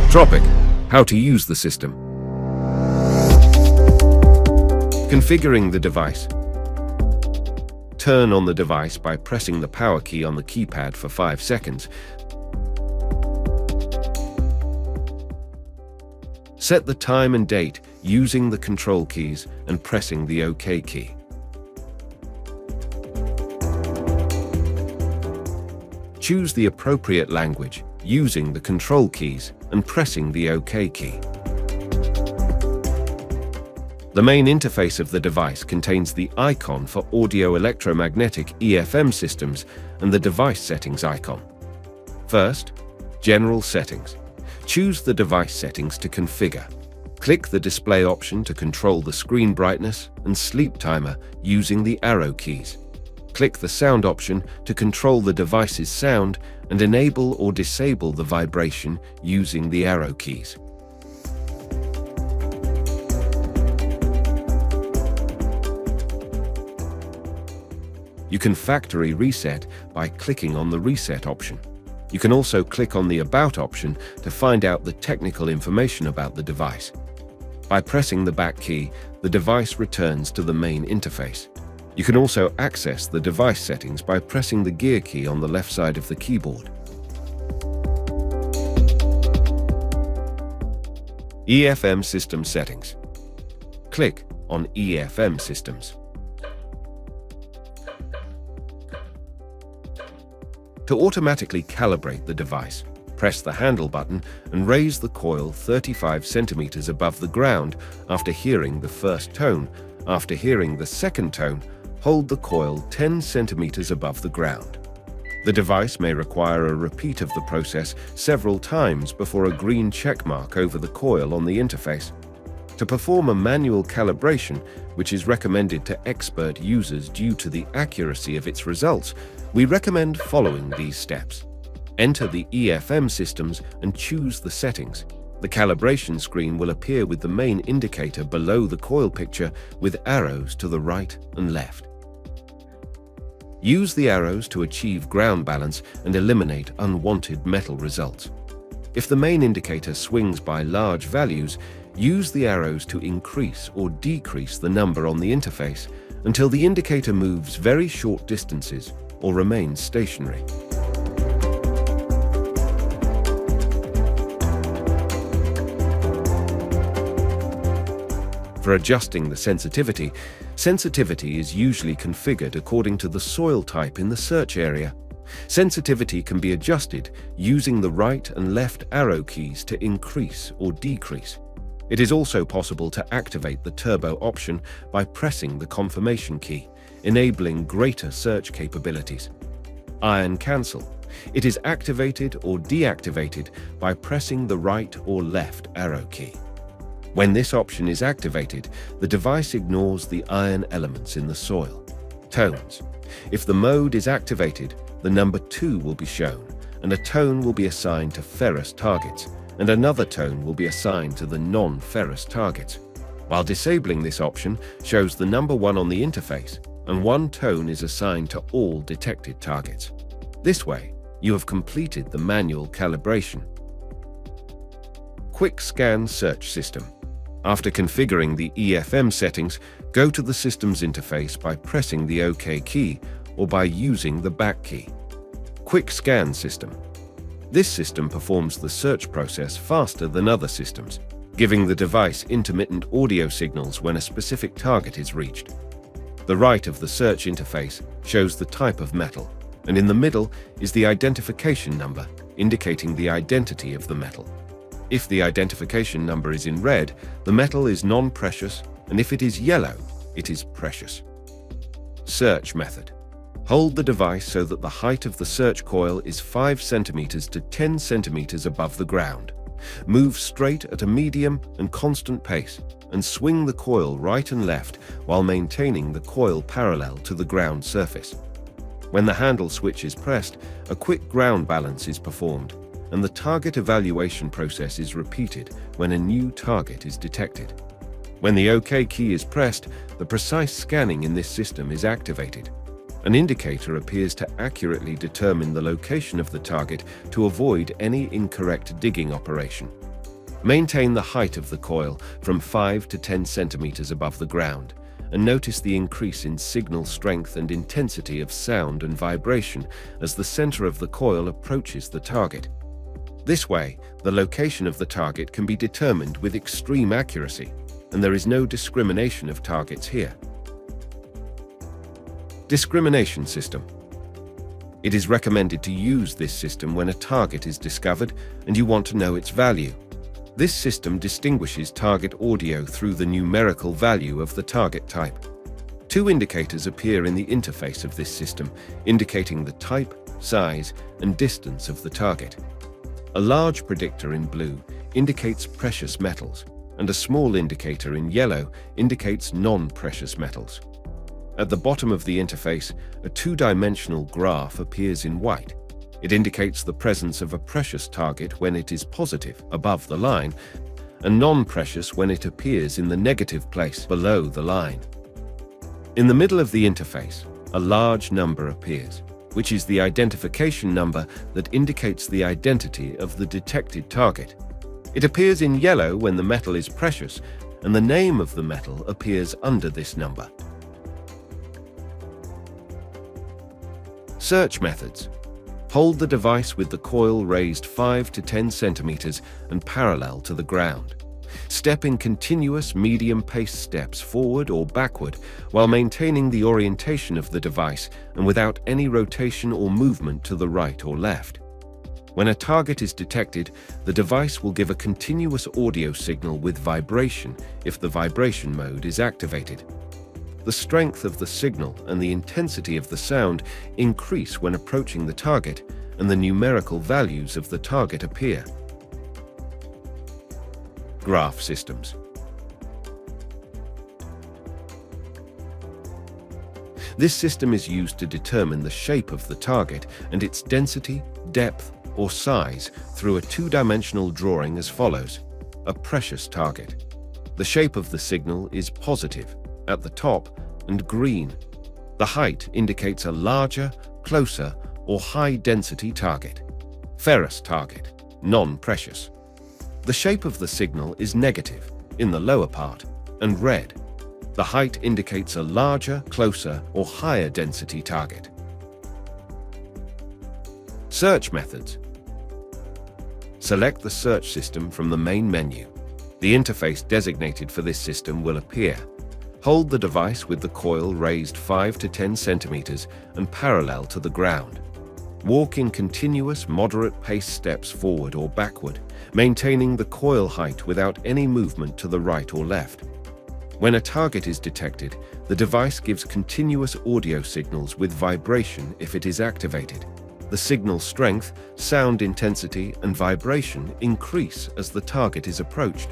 Tropic. How to use the system. Configuring the device. Turn on the device by pressing the power key on the keypad for 5 seconds. Set the time and date using the control keys and pressing the OK key. Choose the appropriate language using the control keys and pressing the OK key. The main interface of the device contains the icon for audio electromagnetic EFM systems and the device settings icon. First, General Settings. Choose the device settings to configure. Click the display option to control the screen brightness and sleep timer using the arrow keys. Click the sound option to control the device's sound and enable or disable the vibration using the arrow keys. You can factory reset by clicking on the reset option. You can also click on the About option to find out the technical information about the device. By pressing the back key, the device returns to the main interface. You can also access the device settings by pressing the gear key on the left side of the keyboard. EFM System Settings. Click on EFM Systems. To automatically calibrate the device, press the handle button and raise the coil 35 centimeters above the ground after hearing the first tone. After hearing the second tone, hold the coil 10 centimeters above the ground. The device may require a repeat of the process several times before a green check mark over the coil on the interface. To perform a manual calibration, which is recommended to expert users due to the accuracy of its results, we recommend following these steps. Enter the EFM systems and choose the settings. The calibration screen will appear with the main indicator below the coil picture with arrows to the right and left. Use the arrows to achieve ground balance and eliminate unwanted metal results. If the main indicator swings by large values, use the arrows to increase or decrease the number on the interface until the indicator moves very short distances or remains stationary. For adjusting the sensitivity, sensitivity is usually configured according to the soil type in the search area. Sensitivity can be adjusted using the right and left arrow keys to increase or decrease. It is also possible to activate the turbo option by pressing the confirmation key, enabling greater search capabilities. Iron cancel. It is activated or deactivated by pressing the right or left arrow key. When this option is activated, the device ignores the iron elements in the soil. Tones. If the mode is activated, the number 2 will be shown, and a tone will be assigned to ferrous targets, and another tone will be assigned to the non-ferrous targets. While disabling this option shows the number 1 on the interface, and 1 tone is assigned to all detected targets. This way, you have completed the manual calibration. Quick Scan Search System. After configuring the EFM settings, go to the system's interface by pressing the OK key or by using the back key. Quick Scan System. This system performs the search process faster than other systems, giving the device intermittent audio signals when a specific target is reached. The right of the search interface shows the type of metal, and in the middle is the identification number, indicating the identity of the metal. If the identification number is in red, the metal is non-precious, and if it is yellow, it is precious. Search method. Hold the device so that the height of the search coil is 5 centimeters to 10 centimeters above the ground. Move straight at a medium and constant pace, and swing the coil right and left while maintaining the coil parallel to the ground surface. When the handle switch is pressed, a quick ground balance is performed, and the target evaluation process is repeated when a new target is detected. When the OK key is pressed, the precise scanning in this system is activated. An indicator appears to accurately determine the location of the target to avoid any incorrect digging operation. Maintain the height of the coil from 5 to 10 centimeters above the ground, and notice the increase in signal strength and intensity of sound and vibration as the center of the coil approaches the target. This way, the location of the target can be determined with extreme accuracy, and there is no discrimination of targets here. Discrimination system. It is recommended to use this system when a target is discovered and you want to know its value. This system distinguishes target audio through the numerical value of the target type. Two indicators appear in the interface of this system, indicating the type, size, and distance of the target. A large predictor in blue indicates precious metals, and a small indicator in yellow indicates non-precious metals. At the bottom of the interface, a two-dimensional graph appears in white. It indicates the presence of a precious target when it is positive above the line, and non-precious when it appears in the negative place below the line. In the middle of the interface, a large number appears, which is the identification number that indicates the identity of the detected target. It appears in yellow when the metal is precious, and the name of the metal appears under this number. Search methods. Hold the device with the coil raised 5 to 10 centimeters and parallel to the ground. Step in continuous medium-paced steps forward or backward while maintaining the orientation of the device and without any rotation or movement to the right or left. When a target is detected, the device will give a continuous audio signal with vibration if the vibration mode is activated. The strength of the signal and the intensity of the sound increase when approaching the target, and the numerical values of the target appear. Graph systems. This system is used to determine the shape of the target and its density, depth, or size through a two-dimensional drawing as follows. A precious target. The shape of the signal is positive at the top and green. The height indicates a larger, closer, or high-density target. Ferrous target, non-precious. The shape of the signal is negative in the lower part and red. The height indicates a larger, closer, or higher density target. Search methods. Select the search system from the main menu. The interface designated for this system will appear. Hold the device with the coil raised 5 to 10 centimeters and parallel to the ground. Walk in continuous, moderate-paced steps forward or backward, maintaining the coil height without any movement to the right or left. When a target is detected, the device gives continuous audio signals with vibration if it is activated. The signal strength, sound intensity, and vibration increase as the target is approached.